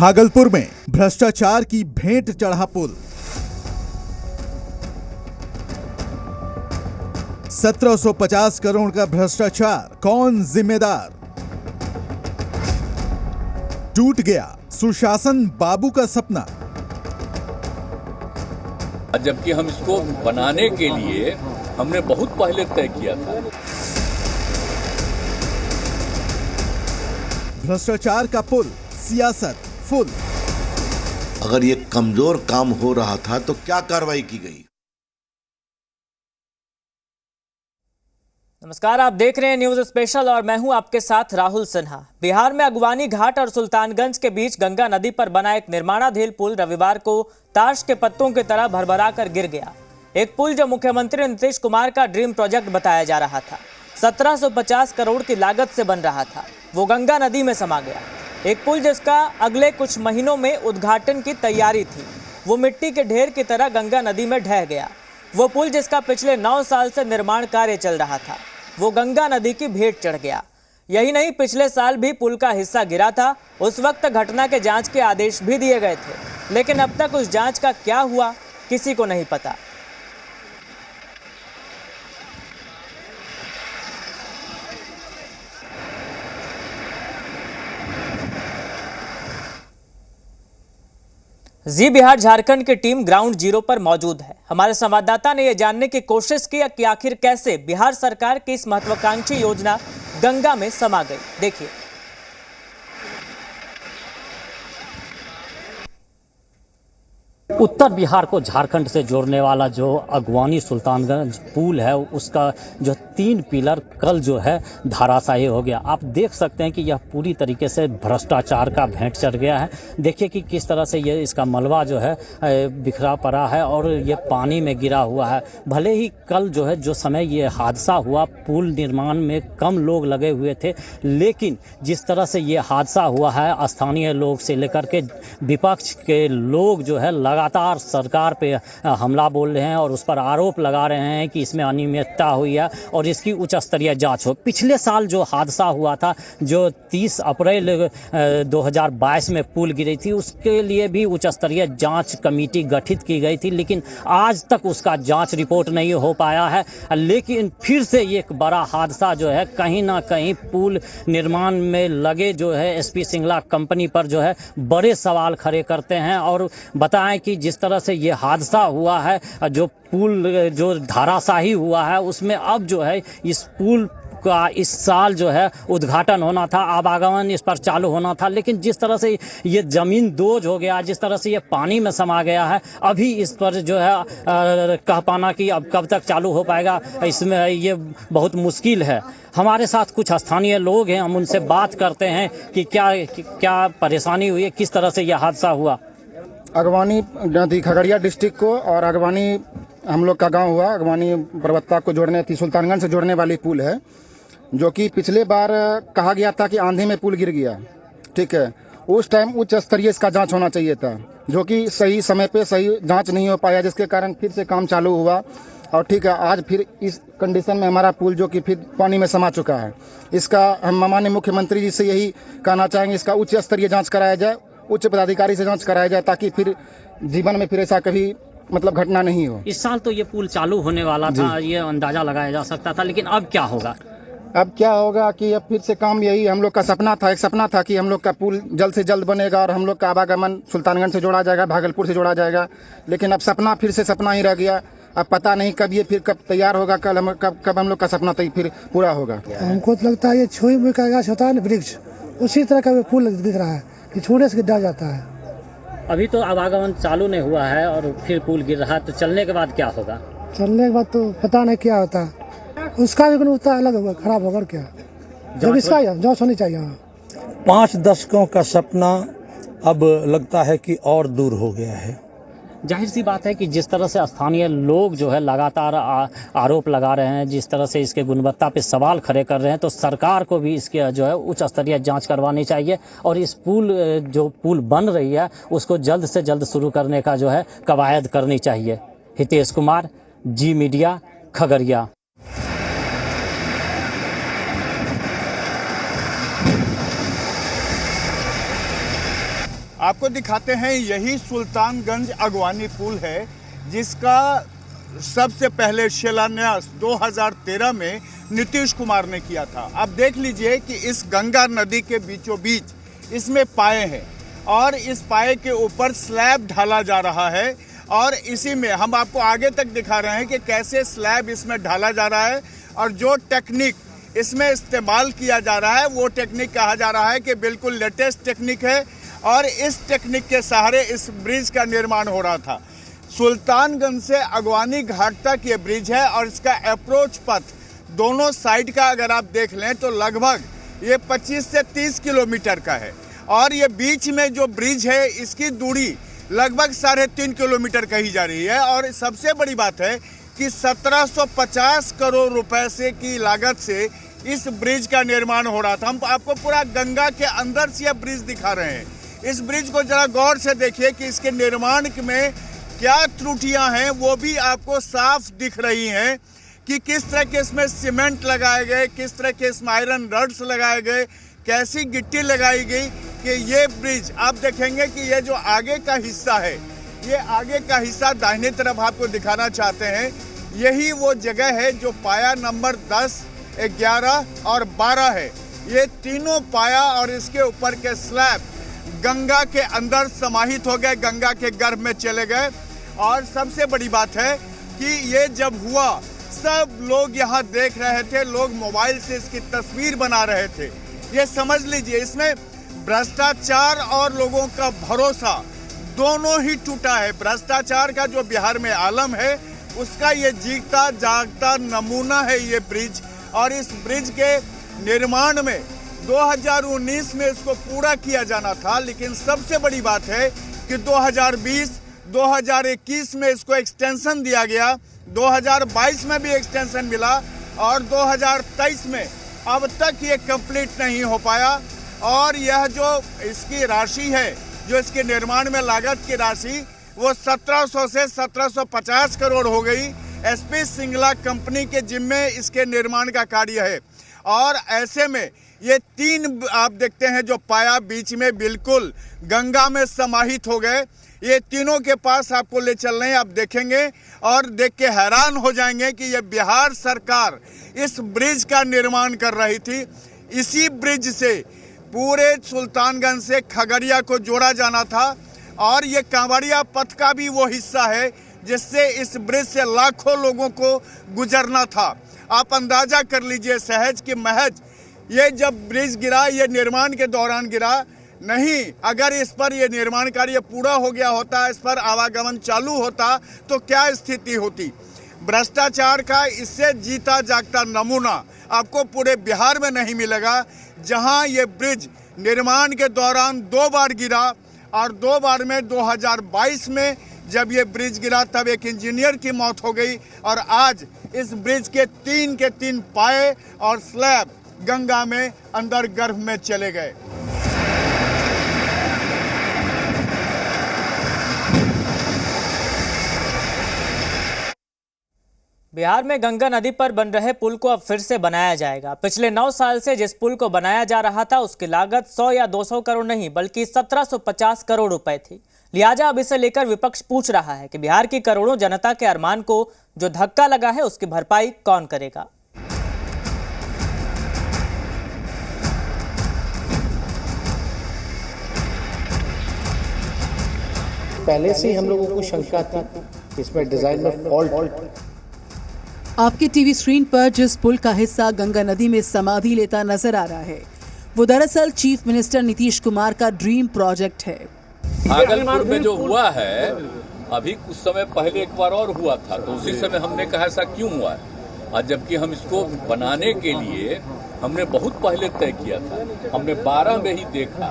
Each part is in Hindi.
भागलपुर में भ्रष्टाचार की भेंट चढ़ा पुल। 1750 करोड़ का भ्रष्टाचार, कौन जिम्मेदार? टूट गया सुशासन बाबू का सपना। जबकि हम इसको बनाने के लिए हमने बहुत पहले तय किया था। भ्रष्टाचार का पुल, सियासत फुल। अगर ये कमजोर काम हो रहा था तो क्या कार्रवाई की गई? नमस्कार, आप देख रहे हैं न्यूज स्पेशल और मैं हूं आपके साथ राहुल सिन्हा। बिहार में अगवानी घाट और सुल्तानगंज के बीच गंगा नदी पर बना एक निर्माणाधीन पुल रविवार को ताश के पत्तों की तरह भरभरा कर गिर गया। एक पुल जो मुख्यमंत्री नीतीश कुमार का ड्रीम प्रोजेक्ट बताया जा रहा था, 1750 करोड़ की लागत से बन रहा था, वो गंगा नदी में समा गया। एक पुल जिसका अगले कुछ महीनों में उद्घाटन की तैयारी थी, वो मिट्टी के ढेर की तरह गंगा नदी में ढह गया। वो पुल जिसका पिछले 9 साल से निर्माण कार्य चल रहा था, वो गंगा नदी की भेंट चढ़ गया। यही नहीं, पिछले साल भी पुल का हिस्सा गिरा था। उस वक्त घटना के जांच के आदेश भी दिए गए थे, लेकिन अब तक उस जांच का क्या हुआ किसी को नहीं पता। जी बिहार झारखंड की टीम ग्राउंड जीरो पर मौजूद है। हमारे संवाददाता ने यह जानने की कोशिश की कि आखिर कैसे बिहार सरकार की इस महत्वाकांक्षी योजना गंगा में समा गई। देखिए। उत्तर बिहार को झारखंड से जोड़ने वाला जो अगवानी सुल्तानगंज पुल है, उसका जो 3 पिलर कल जो है धराशायी हो गया। आप देख सकते हैं कि यह पूरी तरीके से भ्रष्टाचार का भेंट चढ़ गया है। देखिए कि किस तरह से ये इसका मलबा जो है बिखरा पड़ा है और ये पानी में गिरा हुआ है। भले ही कल जो है जो समय ये हादसा हुआ, पुल निर्माण में कम लोग लगे हुए थे, लेकिन जिस तरह से ये हादसा हुआ है, स्थानीय लोग से लेकर के विपक्ष के लोग जो है लगातार सरकार पे हमला बोल रहे हैं और उस पर आरोप लगा रहे हैं कि इसमें अनियमितता हुई है और इसकी उच्च स्तरीय जांच हो। पिछले साल जो हादसा हुआ था, जो 30 अप्रैल 2022 में पुल गिरी थी, उसके लिए भी उच्च स्तरीय जांच कमेटी गठित की गई थी, लेकिन आज तक उसका जांच रिपोर्ट नहीं हो पाया है। लेकिन फिर से एक बड़ा हादसा जो है कहीं ना कहीं पुल निर्माण में लगे जो है एसपी सिंगला कंपनी पर जो है बड़े सवाल खड़े करते हैं और बताएं कि जिस तरह से ये हादसा हुआ है, जो पुल जो धराशायी हुआ है, उसमें अब जो है इस पुल का इस साल जो है उद्घाटन होना था, आवागमन इस पर चालू होना था, लेकिन जिस तरह से ये ज़मीन दोज हो गया, जिस तरह से ये पानी में समा गया है, अभी इस पर जो है कह पाना कि अब कब तक चालू हो पाएगा, इसमें ये बहुत मुश्किल है। हमारे साथ कुछ स्थानीय लोग हैं, हम उनसे बात करते हैं कि क्या परेशानी हुई है, किस तरह से यह हादसा हुआ। अगवानी नदी खगड़िया डिस्ट्रिक्ट को और अगवानी हम लोग का गांव हुआ। अगवानी पर्वतता को जोड़ने थी, सुल्तानगंज से जोड़ने वाली पुल है, जो कि पिछले बार कहा गया था कि आंधी में पुल गिर गया। ठीक है, उस टाइम उच्च स्तरीय इसका जांच होना चाहिए था, जो कि सही समय पे सही जांच नहीं हो पाया, जिसके कारण फिर से काम चालू हुआ। और ठीक है, आज फिर इस कंडीशन में हमारा पुल जो कि फिर पानी में समा चुका है। इसका हम माननीय मुख्यमंत्री जी से यही कहना चाहेंगे, इसका उच्च स्तरीय जाँच कराया जाए, उच्च पदाधिकारी से जांच कराया जाए, ताकि फिर जीवन में फिर ऐसा कभी मतलब घटना नहीं हो। इस साल तो ये पुल चालू होने वाला था, ये अंदाजा लगाया जा सकता था, लेकिन अब क्या होगा? अब क्या होगा कि अब फिर से काम, यही हम लोग का सपना था, एक सपना था कि हम लोग का पुल जल्द से जल्द बनेगा और हम लोग का आवागमन सुल्तानगंज से जोड़ा जाएगा, भागलपुर से जोड़ा जाएगा, लेकिन अब सपना फिर से सपना ही रह गया। अब पता नहीं कब ये फिर कब तैयार होगा, कब हम लोग का सपना फिर पूरा होगा। हमको तो लगता है ये छुई मुई का गाछ होता है ना, वृक्ष, उसी तरह का पुल दिख रहा है कि छोड़े से गिरा जाता है। अभी तो आवागमन चालू नहीं हुआ है और फिर पुल गिर रहा है, तो चलने के बाद क्या होगा? चलने के बाद तो पता नहीं क्या होता, उसका भी गुणवत्ता अलग होगा, खराब होगा क्या। जब इसका जांच होनी चाहिए। 5 दशकों का सपना अब लगता है कि और दूर हो गया है। जाहिर सी बात है कि जिस तरह से स्थानीय लोग जो है लगातार आरोप लगा रहे हैं, जिस तरह से इसके गुणवत्ता पे सवाल खड़े कर रहे हैं, तो सरकार को भी इसके जो है उच्च स्तरीय जांच करवानी चाहिए और इस पुल बन रही है उसको जल्द से जल्द शुरू करने का जो है कवायद करनी चाहिए। हितेश कुमार, जी मीडिया, खगड़िया। आपको दिखाते हैं, यही सुल्तानगंज अगवानी पुल है जिसका सबसे पहले शिलान्यास 2013 में नीतीश कुमार ने किया था। अब देख लीजिए कि इस गंगा नदी के बीचों बीच इसमें पाए हैं और इस पाए के ऊपर स्लैब ढाला जा रहा है और इसी में हम आपको आगे तक दिखा रहे हैं कि कैसे स्लैब इसमें ढाला जा रहा है और जो टेक्निक इसमें इस्तेमाल किया जा रहा है वो टेक्निक कहा जा रहा है कि बिल्कुल लेटेस्ट टेक्निक है और इस टेक्निक के सहारे इस ब्रिज का निर्माण हो रहा था। सुल्तानगंज से अगवानी घाट तक ये ब्रिज है और इसका अप्रोच पथ दोनों साइड का अगर आप देख लें तो लगभग ये 25 से 30 किलोमीटर का है और ये बीच में जो ब्रिज है इसकी दूरी लगभग 3.5 किलोमीटर कही जा रही है और सबसे बड़ी बात है कि 1750 करोड़ रुपए से की लागत से इस ब्रिज का निर्माण हो रहा था। हम आपको पूरा गंगा के अंदर से यह ब्रिज दिखा रहे हैं। इस ब्रिज को जरा गौर से देखिए कि इसके निर्माण में क्या त्रुटियां हैं वो भी आपको साफ दिख रही हैं कि किस तरह के इसमें सीमेंट लगाए गए, किस तरह के इसमें आयरन रड्स लगाए गए, कैसी गिट्टी लगाई गई कि ये ब्रिज आप देखेंगे कि ये जो आगे का हिस्सा है, ये आगे का हिस्सा दाहिने तरफ आपको दिखाना चाहते हैं, यही वो जगह है जो पाया नंबर 10, 11 और 12 है। ये तीनों पाया और इसके ऊपर के स्लैब गंगा के अंदर समाहित हो गए, गंगा के गर्भ में चले गए और सबसे बड़ी बात है कि ये जब हुआ सब लोग यहाँ देख रहे थे, लोग मोबाइल से इसकी तस्वीर बना रहे थे। ये समझ लीजिए इसमें भ्रष्टाचार और लोगों का भरोसा दोनों ही टूटा है। भ्रष्टाचार का जो बिहार में आलम है उसका ये जीता जागता नमूना है ये ब्रिज और इस ब्रिज के निर्माण में 2019 में इसको पूरा किया जाना था, लेकिन सबसे बड़ी बात है कि 2020, 2021 में इसको एक्सटेंशन दिया गया, 2022 में भी एक्सटेंशन मिला और 2023 में अब तक ये कंप्लीट नहीं हो पाया और यह जो इसकी राशि है, जो इसके निर्माण में लागत की राशि वो 1700 से 1750 करोड़ हो गई। एसपी सिंगला कंपनी के जिम्मे इसके निर्माण का कार्य है और ऐसे में ये तीन आप देखते हैं जो पाया बीच में बिल्कुल गंगा में समाहित हो गए। ये तीनों के पास आपको ले चल रहे हैं, आप देखेंगे और देख के हैरान हो जाएंगे कि ये बिहार सरकार इस ब्रिज का निर्माण कर रही थी। इसी ब्रिज से पूरे सुल्तानगंज से खगड़िया को जोड़ा जाना था और ये कांवड़िया पथ का भी वो हिस्सा है जिससे इस ब्रिज से लाखों लोगों को गुजरना था। आप अंदाजा कर लीजिए सहज कि महज ये जब ब्रिज गिरा, ये निर्माण के दौरान गिरा नहीं, अगर इस पर ये निर्माण कार्य पूरा हो गया होता, इस पर आवागमन चालू होता तो क्या स्थिति होती। भ्रष्टाचार का इससे जीता जागता नमूना आपको पूरे बिहार में नहीं मिलेगा, जहां ये ब्रिज निर्माण के दौरान 2 बार गिरा और 2 बार में 2022 में जब ये ब्रिज गिरा तब एक इंजीनियर की मौत हो गई और आज इस ब्रिज के 3 पाए और स्लैब गंगा में अंदर गर्भ में चले गए। बिहार में गंगा नदी पर बन रहे पुल को अब फिर से बनाया जाएगा। पिछले 9 साल से जिस पुल को बनाया जा रहा था उसकी लागत 100 या 200 करोड़ नहीं बल्कि 1750 करोड़ रुपए थी। लिहाजा अब इसे लेकर विपक्ष पूछ रहा है कि बिहार की करोड़ों जनता के अरमान को जो धक्का लगा है उसकी भरपाई कौन करेगा। पहले से ही हम लोगों को शंका थी इसमें डिजाइन में फॉल्ट। आपके टीवी स्क्रीन पर जिस पुल का हिस्सा गंगा नदी में समाधि लेता नजर आ रहा है वो दरअसल चीफ मिनिस्टर नीतीश कुमार का ड्रीम प्रोजेक्ट है। भागलपुर में जो हुआ है अभी कुछ समय पहले एक बार और हुआ था तो उसी समय हमने कहा ऐसा क्यों हुआ है, और जबकि हम इसको बनाने के लिए हमने बहुत पहले तय किया था। हमने 12 में ही देखा,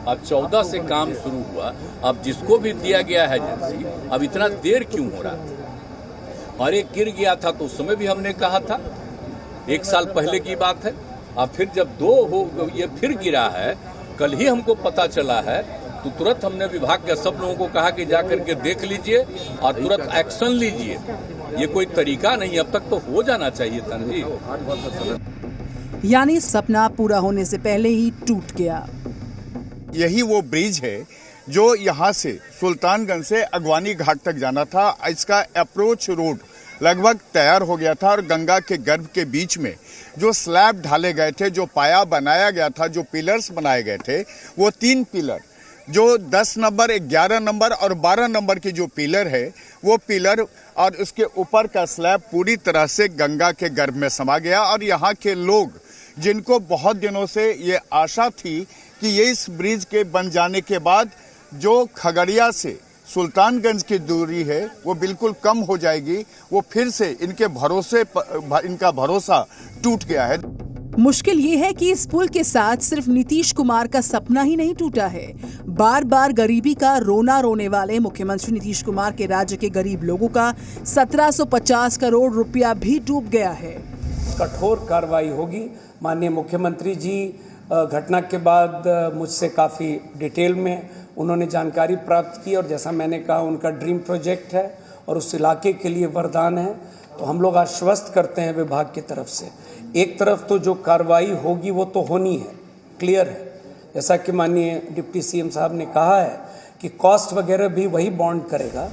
अब 14 से काम शुरू हुआ। अब जिसको भी दिया गया है एजेंसी, अब इतना देर क्यों हो रहा है। और एक गिर गया था तो उस समय भी हमने कहा था, 1 साल पहले की बात है। अब फिर जब 2 हो ये फिर गिरा है, कल ही हमको पता चला है तो तुरंत हमने विभाग के सब लोगों को कहा कि जा करके देख लीजिए और तुरंत एक्शन लीजिए। ये कोई तरीका नहीं, अब तक तो हो जाना चाहिए था जी। यानी सपना पूरा होने से पहले ही टूट गया। यही वो ब्रिज है जो यहाँ से सुल्तानगंज से अगवानी घाट तक जाना था, इसका अप्रोच रोड लगभग तैयार हो गया था और गंगा के गर्भ के बीच में जो स्लैब ढाले गए थे, जो पाया बनाया गया था, जो पिलर्स बनाए गए थे, वो 3 पिलर जो 10 नंबर, 11 नंबर और 12 नंबर की जो पिलर है, वो पिलर और उसके ऊपर का स्लैब पूरी तरह से गंगा के गर्भ में समा गया। और यहाँ के लोग, जिनको बहुत दिनों से ये आशा थी कि ये इस ब्रिज के बन जाने के बाद जो खगड़िया से सुल्तानगंज की दूरी है वो बिल्कुल कम हो जाएगी, वो फिर से इनका भरोसा टूट गया है। मुश्किल ये है कि इस पुल के साथ सिर्फ नीतीश कुमार का सपना ही नहीं टूटा है, बार बार गरीबी का रोना रोने वाले मुख्यमंत्री नीतीश कुमार के राज्य के गरीब लोगों का 1750 करोड़ रुपया भी डूब गया है। कठोर कार्रवाई होगी। माननीय मुख्यमंत्री जी घटना के बाद मुझसे काफ़ी डिटेल में उन्होंने जानकारी प्राप्त की और जैसा मैंने कहा उनका ड्रीम प्रोजेक्ट है और उस इलाके के लिए वरदान है। तो हम लोग आश्वस्त करते हैं विभाग की तरफ से, एक तरफ तो जो कार्रवाई होगी वो तो होनी है, क्लियर है, जैसा कि माननीय डिप्टी सीएम साहब ने कहा है कि कॉस्ट वगैरह भी वही बॉन्ड करेगा।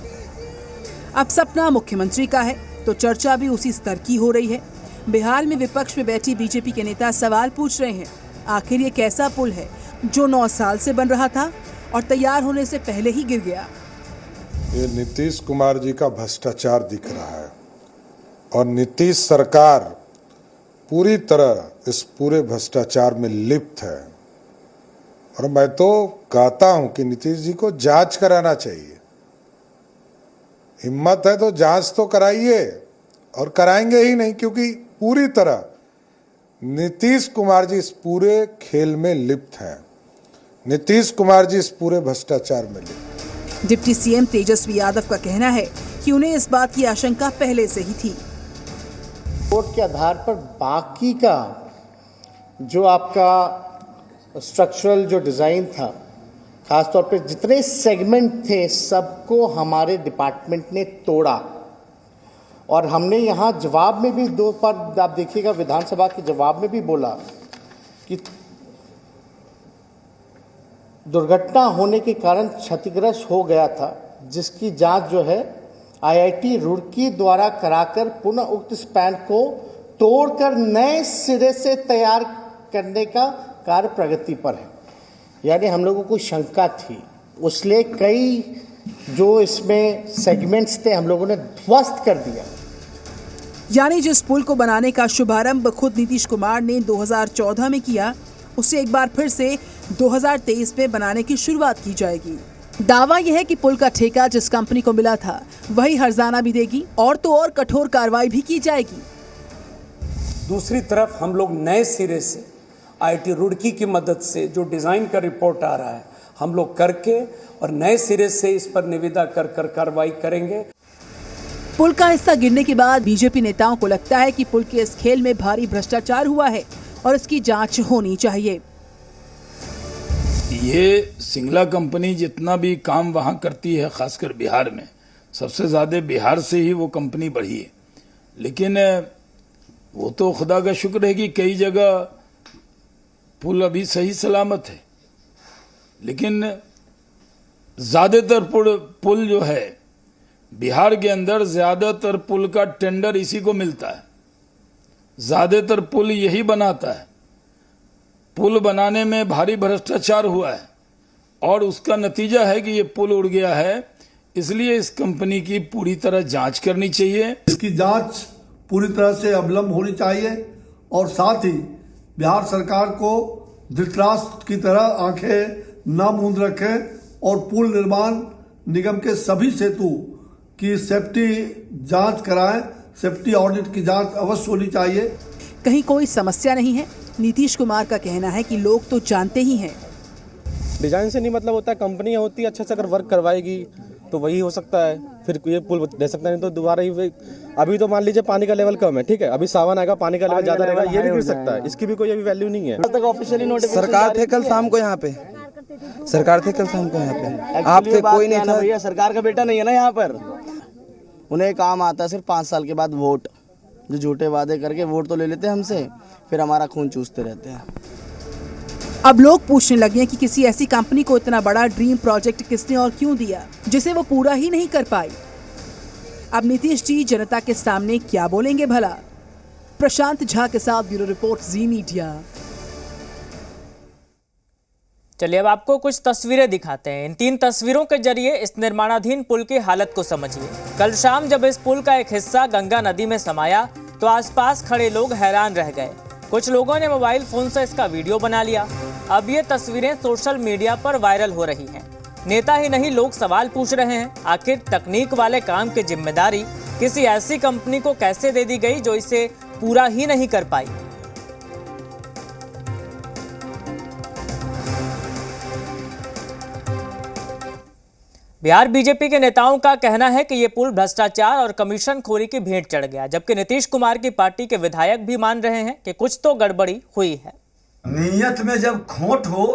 अब सपना मुख्यमंत्री का है तो चर्चा भी उसी स्तर की हो रही है। बिहार में विपक्ष में बैठी बीजेपी के नेता सवाल पूछ रहे हैं, आखिर ये कैसा पुल है जो 9 साल से बन रहा था और तैयार होने से पहले ही गिर गया। ये नीतीश कुमार जी का भ्रष्टाचार दिख रहा है और नीतीश सरकार पूरी तरह इस पूरे भ्रष्टाचार में लिप्त है। और मैं तो कहता हूं कि नीतीश जी को जांच कराना चाहिए। हिम्मत है तो जांच तो कराइए, और कराएंगे ही नहीं क्योंकि पूरी तरह नीतीश कुमार जी इस पूरे खेल में लिप्त हैं। नीतीश कुमार जी इस पूरे भ्रष्टाचार में लिप्त। डिप्टी सीएम तेजस्वी यादव का कहना है कि उन्हें इस बात की आशंका पहले से ही थी। रिपोर्ट के आधार पर बाकी का जो आपका स्ट्रक्चरल जो डिज़ाइन था, खासतौर पे जितने सेगमेंट थे, सबको हमारे डिपार्टमेंट ने तोड़ा। और हमने यहाँ जवाब में भी 2 बार आप देखिएगा, विधानसभा के जवाब में भी बोला कि दुर्घटना होने के कारण क्षतिग्रस्त हो गया था, जिसकी जांच जो है आईआईटी रुड़की द्वारा कराकर पुनः उक्त स्पैन को तोड़कर नए सिरे से तैयार करने का कार्य प्रगति पर है। यानी हम लोगों को शंका थी, उसलिए कई जो इसमें सेगमेंट्स थे हम लोगों ने ध्वस्त कर दिया। यानी जिस पुल को बनाने का शुभारंभ खुद नीतीश कुमार ने 2014 में किया, उसे एक बार फिर से 2023 में बनाने की शुरुआत की जाएगी। दावा यह है कि पुल का ठेका जिस कंपनी को मिला था वही हर्जाना भी देगी और तो और कठोर कार्रवाई भी की जाएगी। दूसरी तरफ हम लोग नए सिरे से आईआईटी रुड़की की मदद से जो डिज़ाइन का रिपोर्ट आ रहा है हम लोग करके और नए सिरे से इस पर निविदा कर कार्रवाई करेंगे। पुल का हिस्सा गिरने के बाद बीजेपी नेताओं को लगता है कि पुल के इस खेल में भारी भ्रष्टाचार हुआ है और इसकी जांच होनी चाहिए। ये सिंगला कंपनी जितना भी काम वहां करती है, खासकर बिहार में, सबसे ज़्यादा बिहार से ही वो कंपनी बढ़ी है। लेकिन वो तो खुदा का शुक्र है कि कई जगह पुल अभी सही सलामत है, लेकिन ज़्यादातर पुल जो है बिहार के अंदर, ज़्यादातर पुल का टेंडर इसी को मिलता है, ज़्यादातर पुल यही बनाता है। पुल बनाने में भारी भ्रष्टाचार हुआ है और उसका नतीजा है कि ये पुल उड़ गया है। इसलिए इस कंपनी की पूरी तरह जांच करनी चाहिए। इसकी जांच पूरी तरह से अविलंब होनी चाहिए और साथ ही बिहार सरकार को धृतराष्ट्र की तरह आंखें न मूंद रखें और पुल निर्माण निगम के सभी सेतु की सेफ्टी जांच कराएं। सेफ्टी ऑडिट की जांच अवश्य होनी चाहिए। कहीं कोई समस्या नहीं है। नीतीश कुमार का कहना है कि लोग तो जानते ही हैं। डिजाइन से नहीं मतलब होता है, कंपनी होती है अच्छे से अगर वर्क करवाएगी तो वही हो सकता है, फिर ये पुल दे सकता है। नहीं तो दोबारा ही अभी तो मान लीजिए पानी का लेवल कम है, ठीक है, अभी सावन आएगा पानी का लेवल ज्यादा रहेगा, ये भी गिर सकता है, इसकी भी कोई अभी वैल्यू नहीं है। सरकार थे कल शाम को यहाँ पे, सरकार थे कल शाम को यहाँ पे, आप थे कोई नहीं था। भैया सरकार का बेटा नहीं है ना यहाँ पर, उन्हें काम आता है सिर्फ 5 साल के बाद वोट, जो झूठे वादे करके वोट तो ले लेते हैं हमसे, फिर हमारा खून चूसते रहते हैं। अब लोग पूछने लगे हैं कि किसी ऐसी कंपनी को इतना बड़ा ड्रीम प्रोजेक्ट किसने और क्यों दिया जिसे वो पूरा ही नहीं कर पाई। अब नीतीश जी जनता के सामने क्या बोलेंगे भला। प्रशांत झा के साथ ब्यूरो रिपोर्ट, जी मीडिया। चलिए अब आपको कुछ तस्वीरें दिखाते हैं। इन 3 तस्वीरों के जरिए इस निर्माणाधीन पुल की हालत को समझिए। कल शाम जब इस पुल का एक हिस्सा गंगा नदी में समाया तो आसपास खड़े लोग हैरान रह गए। कुछ लोगों ने मोबाइल फोन से इसका वीडियो बना लिया। अब ये तस्वीरें सोशल मीडिया पर वायरल हो रही हैं। नेता ही नहीं, लोग सवाल पूछ रहे हैं, आखिर तकनीक वाले काम की जिम्मेदारी किसी ऐसी कंपनी को कैसे दे दी गई जो इसे पूरा ही नहीं कर पाई। बिहार बीजेपी के नेताओं का कहना है कि ये पुल भ्रष्टाचार और कमीशन खोरी की भेंट चढ़ गया, जबकि नीतीश कुमार की पार्टी के विधायक भी मान रहे हैं कि कुछ तो गड़बड़ी हुई है। नीयत में जब खोट हो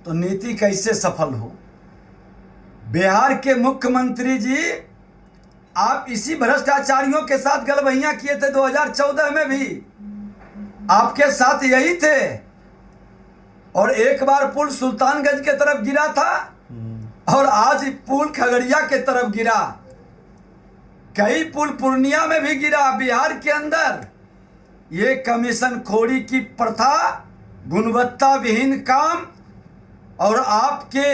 तो नीति कैसे सफल हो। बिहार के मुख्यमंत्री जी, आप इसी भ्रष्टाचारियों के साथ गलबहियां किए थे। 2014 में भी आपके साथ यही थे, और एक बार पुल सुल्तानगंज के तरफ गिरा था और आज पुल खगड़िया के तरफ गिरा। कई पुल पूर्णिया में भी गिरा। बिहार के अंदर ये कमीशन खोरी की प्रथा, गुणवत्ता विहीन काम और आपके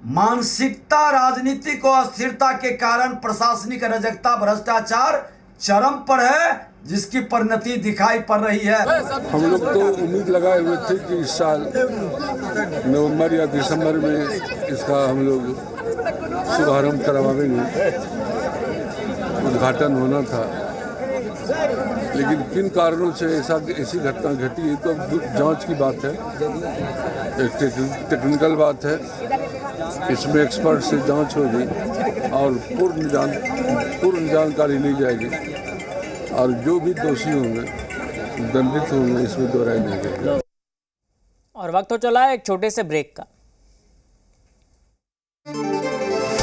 मानसिकता, राजनीतिक और अस्थिरता के कारण प्रशासनिक अराजकता, भ्रष्टाचार चरम पर है, जिसकी परिणति दिखाई पड़ रही है। हम लोग तो उम्मीद लगाए हुए थे कि इस साल नवंबर या दिसंबर में इसका हम लोग शुभारंभ करवाएंगे, उद्घाटन होना था, लेकिन किन कारणों से ऐसी घटना घटी है तो अब जांच की बात है, एक टेक्निकल बात है। इसमें एक्सपर्ट से जांच होगी और पूर्ण जानकारी ली जाएगी, और जो भी दोषी होंगे दंडित होंगे, इसमें दो राय नहीं है। और वक्त हो चला है एक छोटे से ब्रेक का।